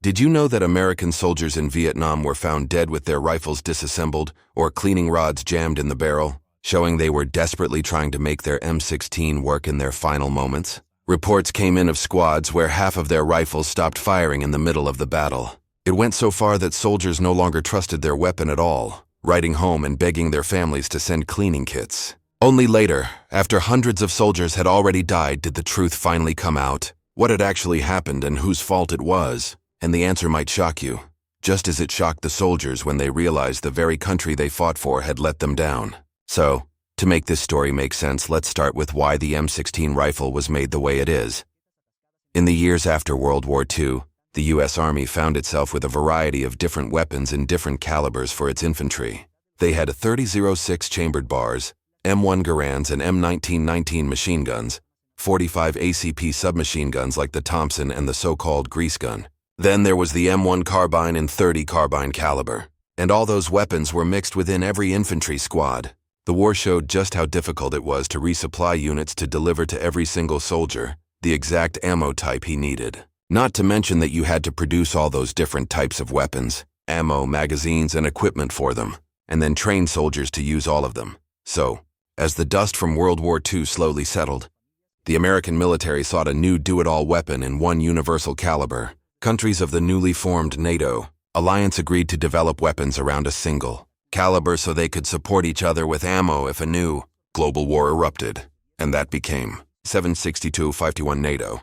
Did you know that American soldiers in Vietnam were found dead with their rifles disassembled or cleaning rods jammed in the barrel, showing they were desperately trying to make their M16 work in their final moments? Reports came in of squads where half of their rifles stopped firing in the middle of the battle. It went so far that soldiers no longer trusted their weapon at all, writing home and begging their families to send cleaning kits. Only later, after hundreds of soldiers had already died, did the truth finally come out. What had actually happened and whose fault it was. And the answer might shock you, just as it shocked the soldiers when they realized the very country they fought for had let them down. So, to make this story make sense, let's start with why the M16 rifle was made the way it is. In the years after World War II, the U.S. Army found itself with a variety of different weapons in different calibers for its infantry. They had 30-06 chambered bars, M1 Garands and M19-19 machine guns, 45 ACP submachine guns like the Thompson and the so-called grease gun. Then there was the M1 carbine and 30 carbine caliber. And all those weapons were mixed within every infantry squad. The war showed just how difficult it was to resupply units to deliver to every single soldier the exact ammo type he needed. Not to mention that you had to produce all those different types of weapons, ammo, magazines, and equipment for them, and then train soldiers to use all of them. So, as the dust from World War II slowly settled, the American military sought a new do-it-all weapon in one universal caliber. Countries of the newly formed NATO alliance agreed to develop weapons around a single caliber so they could support each other with ammo if a new global war erupted, and that became 762-51 NATO.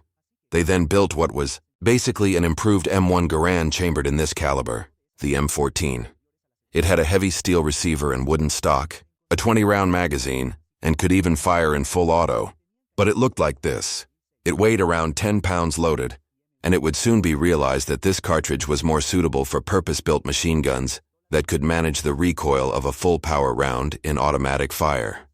They then built what was basically an improved M1 Garand chambered in this caliber, the M14. It had a heavy steel receiver and wooden stock, a 20-round magazine, and could even fire in full auto. But it looked like this. It weighed around 10 pounds loaded, and it would soon be realized that this cartridge was more suitable for purpose-built machine guns that could manage the recoil of a full-power round in automatic fire.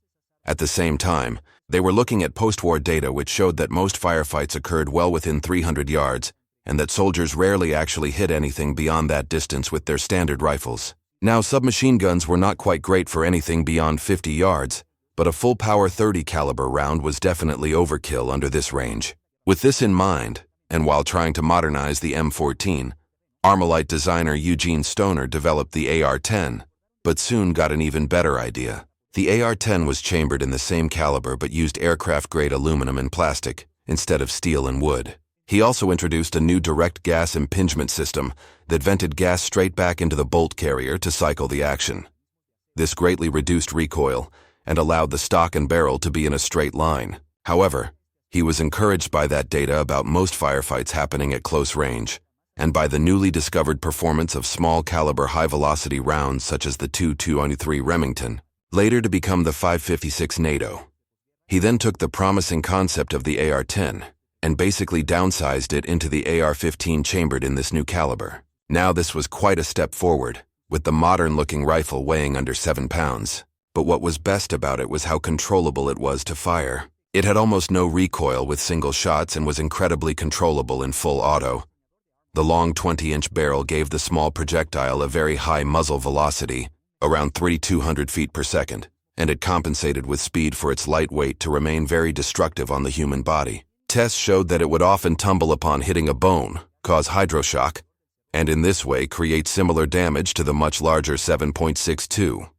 At the same time, they were looking at post-war data which showed that most firefights occurred well within 300 yards, and that soldiers rarely actually hit anything beyond that distance with their standard rifles. Now, submachine guns were not quite great for anything beyond 50 yards, but a full-power 30 caliber round was definitely overkill under this range. With this in mind, and while trying to modernize the M14, Armalite designer Eugene Stoner developed the AR-10, but soon got an even better idea. The AR-10 was chambered in the same caliber but used aircraft-grade aluminum and plastic instead of steel and wood. He also introduced a new direct gas impingement system that vented gas straight back into the bolt carrier to cycle the action. This greatly reduced recoil and allowed the stock and barrel to be in a straight line. However, he was encouraged by that data about most firefights happening at close range, and by the newly discovered performance of small-caliber high-velocity rounds such as the .223 Remington, later to become the .556 NATO. He then took the promising concept of the AR-10 and basically downsized it into the AR-15 chambered in this new caliber. Now this was quite a step forward, with the modern-looking rifle weighing under 7 pounds. But what was best about it was how controllable it was to fire. It had almost no recoil with single shots and was incredibly controllable in full auto. The long 20-inch barrel gave the small projectile a very high muzzle velocity, around 3,200 feet per second, and it compensated with speed for its light weight to remain very destructive on the human body. Tests showed that it would often tumble upon hitting a bone, cause hydroshock, and in this way create similar damage to the much larger 7.62.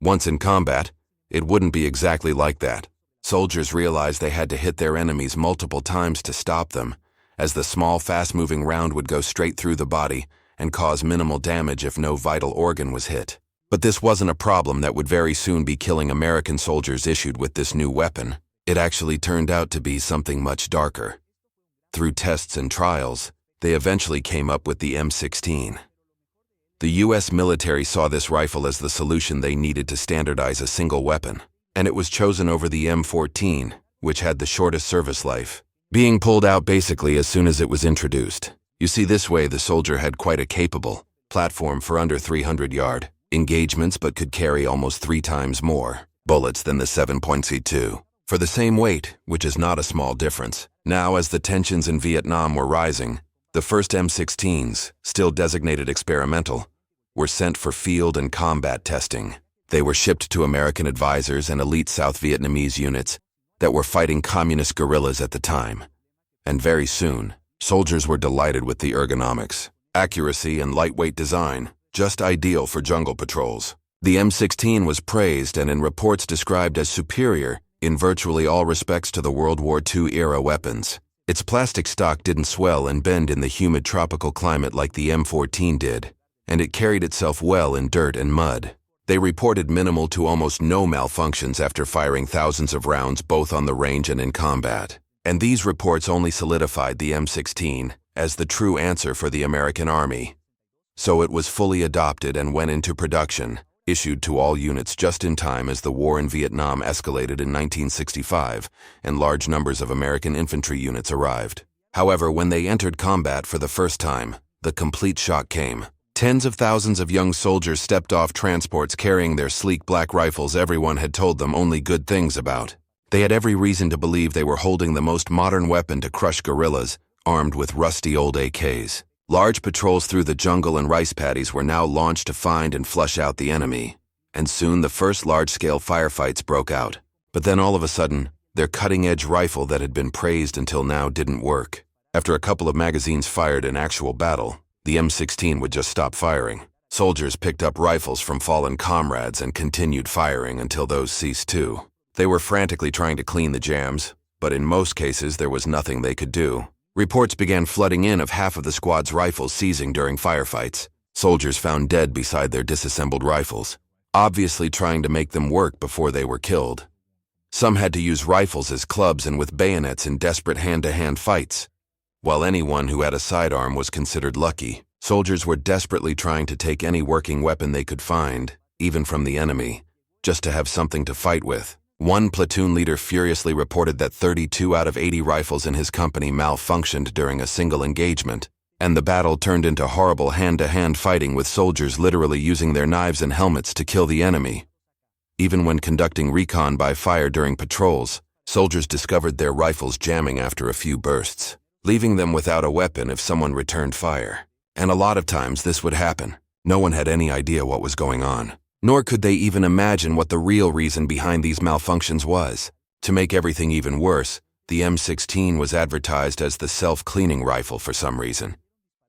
Once in combat, it wouldn't be exactly like that. Soldiers realized they had to hit their enemies multiple times to stop them, as the small, fast-moving round would go straight through the body and cause minimal damage if no vital organ was hit. But this wasn't a problem that would very soon be killing American soldiers issued with this new weapon. It actually turned out to be something much darker. Through tests and trials, they eventually came up with the M16. The U.S. military saw this rifle as the solution they needed to standardize a single weapon, and it was chosen over the M14, which had the shortest service life, being pulled out basically as soon as it was introduced. You see, this way the soldier had quite a capable platform for under 300-yard engagements but could carry almost 3 times more bullets than the 7.62. For the same weight, which is not a small difference. Now, as the tensions in Vietnam were rising, the first M16s, still designated experimental, were sent for field and combat testing. They were shipped to American advisors and elite South Vietnamese units that were fighting communist guerrillas at the time. And very soon, soldiers were delighted with the ergonomics. accuracy, and lightweight design, just ideal for jungle patrols. The M16 was praised and in reports described as superior in virtually all respects to the World War II-era weapons. Its plastic stock didn't swell and bend in the humid tropical climate like the M14 did, and it carried itself well in dirt and mud. They reported minimal to almost no malfunctions after firing thousands of rounds both on the range and in combat. And these reports only solidified the M16 as the true answer for the American Army. So it was fully adopted and went into production, issued to all units just in time as the war in Vietnam escalated in 1965 and large numbers of American infantry units arrived. However, when they entered combat for the first time, the complete shock came. Tens of thousands of young soldiers stepped off transports carrying their sleek black rifles everyone had told them only good things about. They had every reason to believe they were holding the most modern weapon to crush guerrillas, armed with rusty old AKs. Large patrols through the jungle and rice paddies were now launched to find and flush out the enemy, and soon the first large-scale firefights broke out. But then all of a sudden, their cutting-edge rifle that had been praised until now didn't work. After a couple of magazines fired in actual battle, the M16 would just stop firing. Soldiers picked up rifles from fallen comrades and continued firing until those ceased too. They were frantically trying to clean the jams, but in most cases there was nothing they could do. Reports began flooding in of half of the squad's rifles seizing during firefights. Soldiers found dead beside their disassembled rifles, obviously trying to make them work before they were killed. Some had to use rifles as clubs and with bayonets in desperate hand-to-hand fights. While anyone who had a sidearm was considered lucky, soldiers were desperately trying to take any working weapon they could find, even from the enemy, just to have something to fight with. One platoon leader furiously reported that 32 out of 80 rifles in his company malfunctioned during a single engagement, and the battle turned into horrible hand-to-hand fighting with soldiers literally using their knives and helmets to kill the enemy. Even when conducting recon by fire during patrols, soldiers discovered their rifles jamming after a few bursts, leaving them without a weapon if someone returned fire. And a lot of times this would happen. No one had any idea what was going on. Nor could they even imagine what the real reason behind these malfunctions was. To make everything even worse, the M16 was advertised as the self-cleaning rifle for some reason,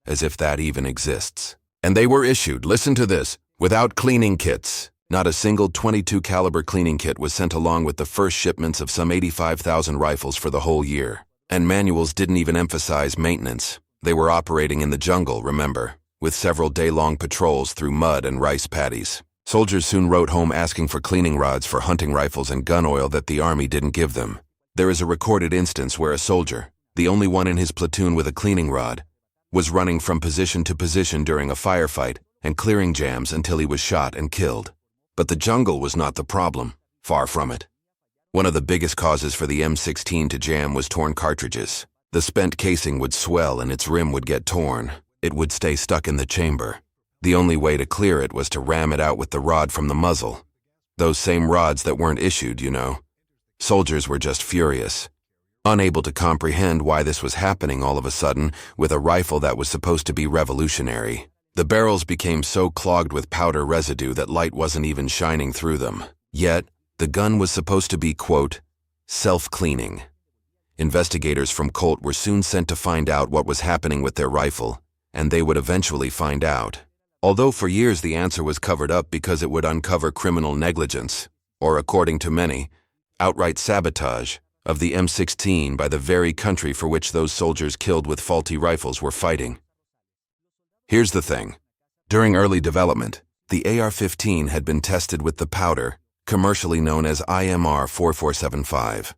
as if that even exists. And they were issued, listen to this, without cleaning kits. Not a single .22 caliber cleaning kit was sent along with the first shipments of some 85,000 rifles for the whole year. And manuals didn't even emphasize maintenance. They were operating in the jungle, remember, with several day-long patrols through mud and rice paddies. Soldiers soon wrote home asking for cleaning rods for hunting rifles and gun oil that the army didn't give them. There is a recorded instance where a soldier, the only one in his platoon with a cleaning rod, was running from position to position during a firefight and clearing jams until he was shot and killed. But the jungle was not the problem, far from it. One of the biggest causes for the M16 to jam was torn cartridges. The spent casing would swell and its rim would get torn. It would stay stuck in the chamber. The only way to clear it was to ram it out with the rod from the muzzle. Those same rods that weren't issued, you know. Soldiers were just furious, unable to comprehend why this was happening all of a sudden with a rifle that was supposed to be revolutionary. The barrels became so clogged with powder residue that light wasn't even shining through them. Yet, the gun was supposed to be, quote, self-cleaning. Investigators from Colt were soon sent to find out what was happening with their rifle, and they would eventually find out. Although for years the answer was covered up because it would uncover criminal negligence, or according to many, outright sabotage, of the M16 by the very country for which those soldiers killed with faulty rifles were fighting. Here's the thing. During early development, the AR-15 had been tested with the powder, commercially known as IMR 4475.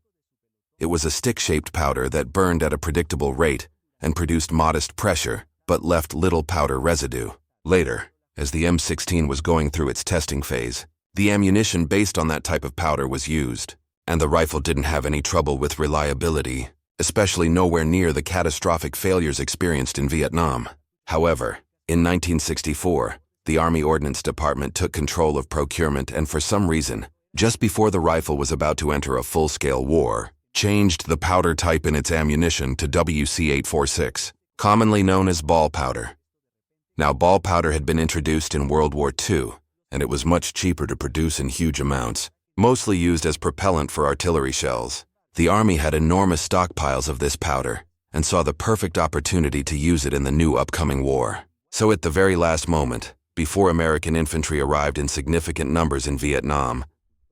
It was a stick-shaped powder that burned at a predictable rate and produced modest pressure, but left little powder residue. Later, as the M16 was going through its testing phase, the ammunition based on that type of powder was used, and the rifle didn't have any trouble with reliability, especially nowhere near the catastrophic failures experienced in Vietnam. However, in 1964, the Army Ordnance Department took control of procurement and for some reason, just before the rifle was about to enter a full-scale war, changed the powder type in its ammunition to WC-846, commonly known as ball powder. Now, ball powder had been introduced in World War II, and it was much cheaper to produce in huge amounts, mostly used as propellant for artillery shells. The Army had enormous stockpiles of this powder, and saw the perfect opportunity to use it in the new upcoming war. So at the very last moment, before American infantry arrived in significant numbers in Vietnam,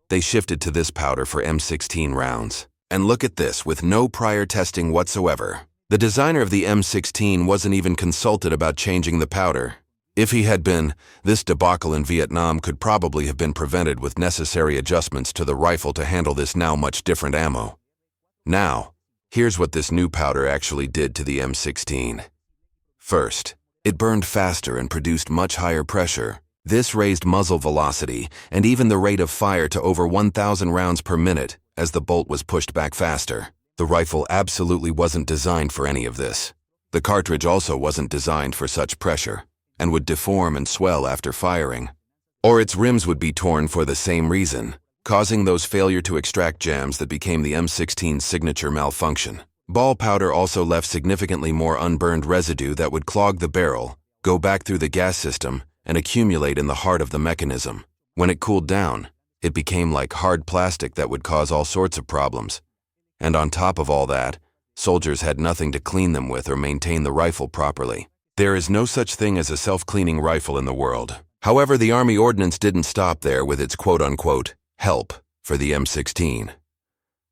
they shifted to this powder for M16 rounds. And look at this, with no prior testing whatsoever. The designer of the M16 wasn't even consulted about changing the powder. If he had been, this debacle in Vietnam could probably have been prevented with necessary adjustments to the rifle to handle this now much different ammo. Now, here's what this new powder actually did to the M16. First, it burned faster and produced much higher pressure. This raised muzzle velocity and even the rate of fire to over 1,000 rounds per minute as the bolt was pushed back faster. The rifle absolutely wasn't designed for any of this. The cartridge also wasn't designed for such pressure and would deform and swell after firing. Or its rims would be torn for the same reason, causing those failure to extract jams that became the M16's signature malfunction. Ball powder also left significantly more unburned residue that would clog the barrel, go back through the gas system, and accumulate in the heart of the mechanism. When it cooled down, it became like hard plastic that would cause all sorts of problems. And on top of all that, soldiers had nothing to clean them with or maintain the rifle properly. There is no such thing as a self-cleaning rifle in the world. However, the Army Ordnance didn't stop there with its quote-unquote help for the M16.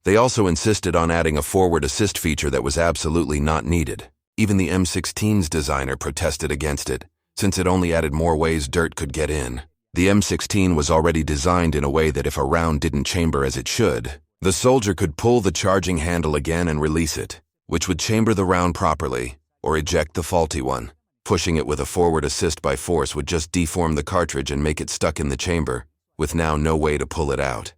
They also insisted on adding a forward assist feature that was absolutely not needed. Even the M16's designer protested against it, since it only added more ways dirt could get in. The M16 was already designed in a way that if a round didn't chamber as it should, the soldier could pull the charging handle again and release it, which would chamber the round properly, or eject the faulty one. Pushing it with a forward assist by force would just deform the cartridge and make it stuck in the chamber, with now no way to pull it out.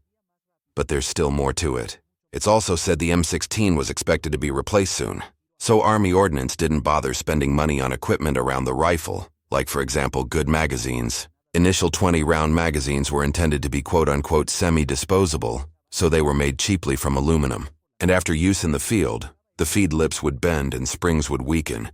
But there's still more to it. It's also said the M16 was expected to be replaced soon, so Army Ordnance didn't bother spending money on equipment around the rifle, like for example good magazines. Initial 20-round magazines were intended to be quote-unquote semi-disposable, so they were made cheaply from aluminum. And after use in the field, the feed lips would bend and springs would weaken,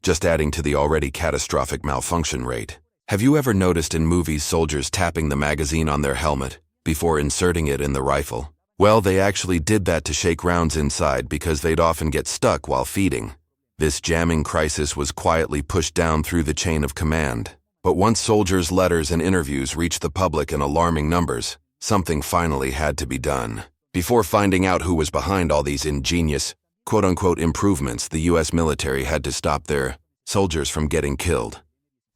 just adding to the already catastrophic malfunction rate. Have you ever noticed in movies soldiers tapping the magazine on their helmet before inserting it in the rifle? Well, they actually did that to shake rounds inside because they'd often get stuck while feeding. This jamming crisis was quietly pushed down through the chain of command. But once soldiers' letters and interviews reached the public in alarming numbers, something finally had to be done. Before finding out who was behind all these ingenious, quote-unquote improvements, the U.S. military had to stop their soldiers from getting killed.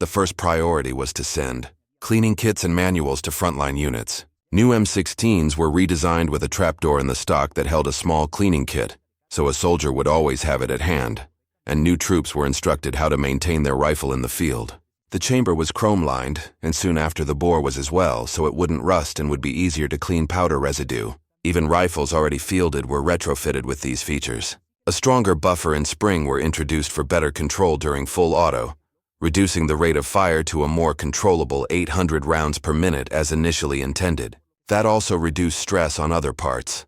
The first priority was to send cleaning kits and manuals to frontline units. New M16s were redesigned with a trapdoor in the stock that held a small cleaning kit, so a soldier would always have it at hand, and new troops were instructed how to maintain their rifle in the field. The chamber was chrome-lined, and soon after the bore was as well, so it wouldn't rust and would be easier to clean powder residue. Even rifles already fielded were retrofitted with these features. A stronger buffer and spring were introduced for better control during full auto, reducing the rate of fire to a more controllable 800 rounds per minute as initially intended. That also reduced stress on other parts.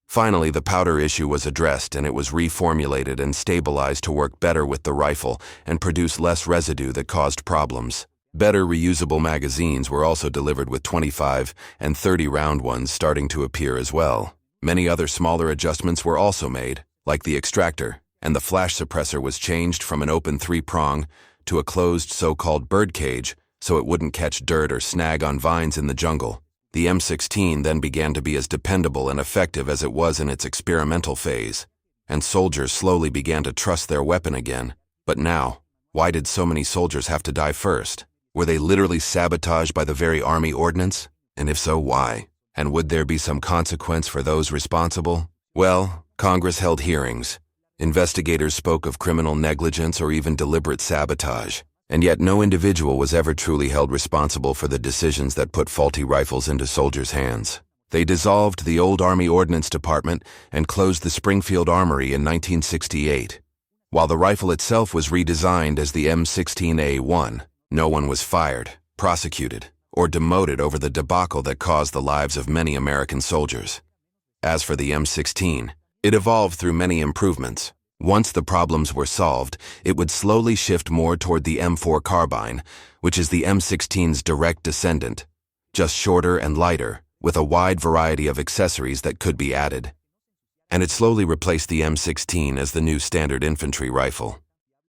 Finally, the powder issue was addressed and it was reformulated and stabilized to work better with the rifle and produce less residue that caused problems. Better reusable magazines were also delivered with 25 and 30 round ones starting to appear as well. Many other smaller adjustments were also made, like the extractor, and the flash suppressor was changed from an open 3-prong to a closed so-called bird cage so it wouldn't catch dirt or snag on vines in the jungle. The M16 then began to be as dependable and effective as it was in its experimental phase, and soldiers slowly began to trust their weapon again. But now, why did so many soldiers have to die first? Were they literally sabotaged by the very Army Ordnance? And if so, why? And would there be some consequence for those responsible? Well, Congress held hearings. Investigators spoke of criminal negligence or even deliberate sabotage. And yet no individual was ever truly held responsible for the decisions that put faulty rifles into soldiers' hands. They dissolved the old Army Ordnance Department and closed the Springfield Armory in 1968. While the rifle itself was redesigned as the M16A1, no one was fired, prosecuted, or demoted over the debacle that caused the lives of many American soldiers. As for the M16, it evolved through many improvements. Once the problems were solved, it would slowly shift more toward the M4 carbine, which is the M16's direct descendant, just shorter and lighter, with a wide variety of accessories that could be added. And it slowly replaced the M16 as the new standard infantry rifle.